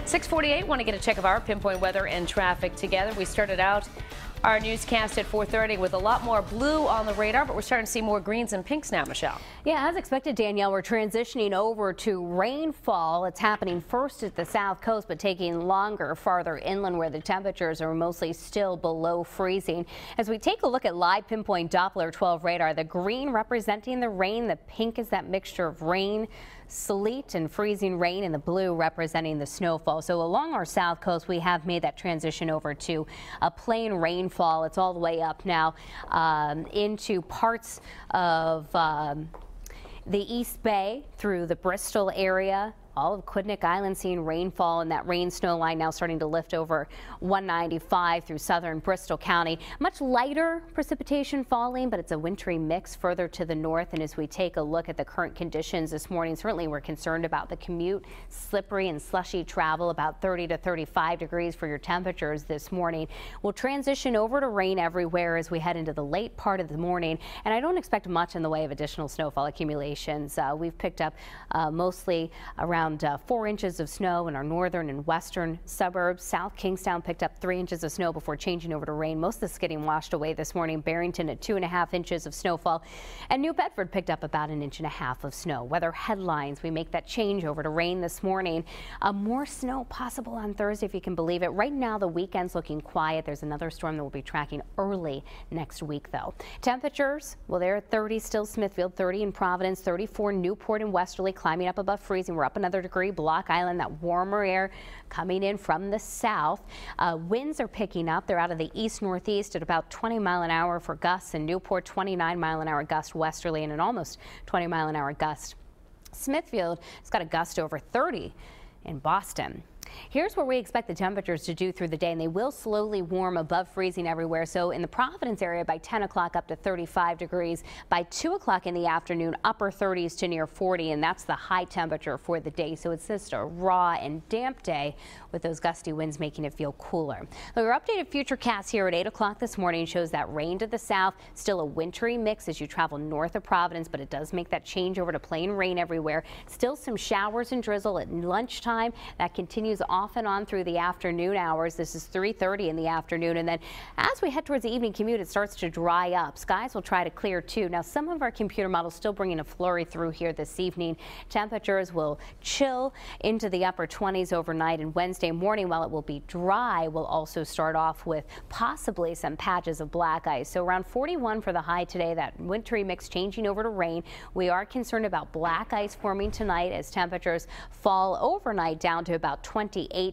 6:48, want to get a check of our pinpoint weather and traffic together. We started out our newscast at 4:30 with a lot more blue on the radar, but we're starting to see more greens and pinks now, Michelle. Yeah, as expected, Danielle, we're transitioning over to rainfall. It's happening first at the south coast, but taking longer farther inland where the temperatures are mostly still below freezing. As we take a look at live pinpoint Doppler 12 radar, the green representing the rain, the pink is that mixture of rain, sleet and freezing rain, and the blue representing the snowfall. So along our south coast, we have made that transition over to a plain rainfall. It's all the way up now into parts of the East Bay through the Bristol area. All of Quidnick Island seeing rainfall, and that rain snow line now starting to lift over 195 through southern Bristol County. Much lighter precipitation falling, but it's a wintry mix further to the north. And as we take a look at the current conditions this morning, certainly we're concerned about the commute, slippery and slushy travel, about 30 to 35 degrees for your temperatures this morning. We'll transition over to rain everywhere as we head into the late part of the morning, and I don't expect much in the way of additional snowfall accumulations. We've picked up mostly around 4 inches of snow in our northern and western suburbs. South Kingstown picked up 3 inches of snow before changing over to rain. Most of this getting washed away this morning. Barrington at 2.5 inches of snowfall, and New Bedford picked up about 1.5 inches of snow. Weather headlines, we make that change over to rain this morning. More snow possible on Thursday, if you can believe it. Right now the weekend's looking quiet. There's another storm that we'll be tracking early next week though. Temperatures, well, they're at 30 still Smithfield, 30 in Providence, 34 Newport and Westerly, climbing up above freezing. We're up another degree. Block Island, that warmer air coming in from the south. Winds are picking up. They're out of the east-northeast at about 20 mile an hour for gusts in Newport, 29 mile an hour gust westerly, and an almost 20 mile an hour gust. Smithfield has got a gust over 30 in Boston. Here's where we expect the temperatures to do through the day, and they will slowly warm above freezing everywhere. So in the Providence area by 10 o'clock up to 35 degrees. By 2 o'clock in the afternoon, upper 30s to near 40, and that's the high temperature for the day. So it's just a raw and damp day with those gusty winds making it feel cooler. Well, your updated Futurecast here at 8 o'clock this morning shows that rain to the south, still a wintry mix as you travel north of Providence, but it does make that change over to plain rain everywhere. Still some showers and drizzle at lunchtime. That continues off and on through the afternoon hours. This is 3:30 in the afternoon, and then as we head towards the evening commute, it starts to dry up. Skies will try to clear too. Now, some of our computer models still bringing a flurry through here this evening. Temperatures will chill into the upper 20s overnight, and Wednesday morning, while it will be dry, will also start off with possibly some patches of black ice. So around 41 for the high today. That wintry mix changing over to rain. We are concerned about black ice forming tonight as temperatures fall overnight down to about 28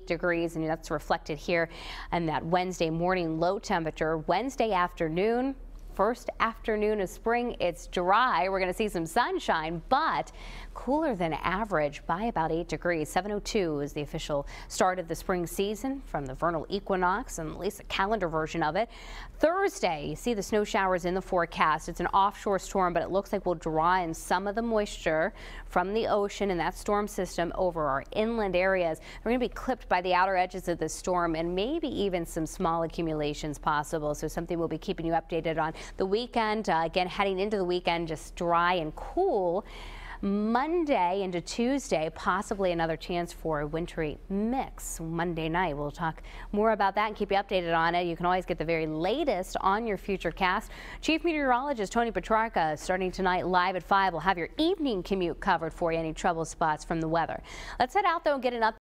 degrees, and that's reflected here in that Wednesday morning low temperature. Wednesday afternoon, first afternoon of spring, it's dry. We're going to see some sunshine, but cooler than average by about 8 degrees. 7:02 is the official start of the spring season from the vernal equinox, and at least the calendar version of it. Thursday, you see the snow showers in the forecast. It's an offshore storm, but it looks like we'll draw in some of the moisture from the ocean and that storm system over our inland areas. We're going to be clipped by the outer edges of the storm, and maybe even some small accumulations possible. So something we'll be keeping you updated on. The weekend, again, heading into the weekend, just dry and cool. Monday into Tuesday, possibly another chance for a wintry mix. Monday night, we'll talk more about that and keep you updated on it. You can always get the very latest on your Futurecast. Chief Meteorologist Tony Petrarca starting tonight live at 5. We'll have your evening commute covered for you. Any trouble spots from the weather. Let's head out though and get an update.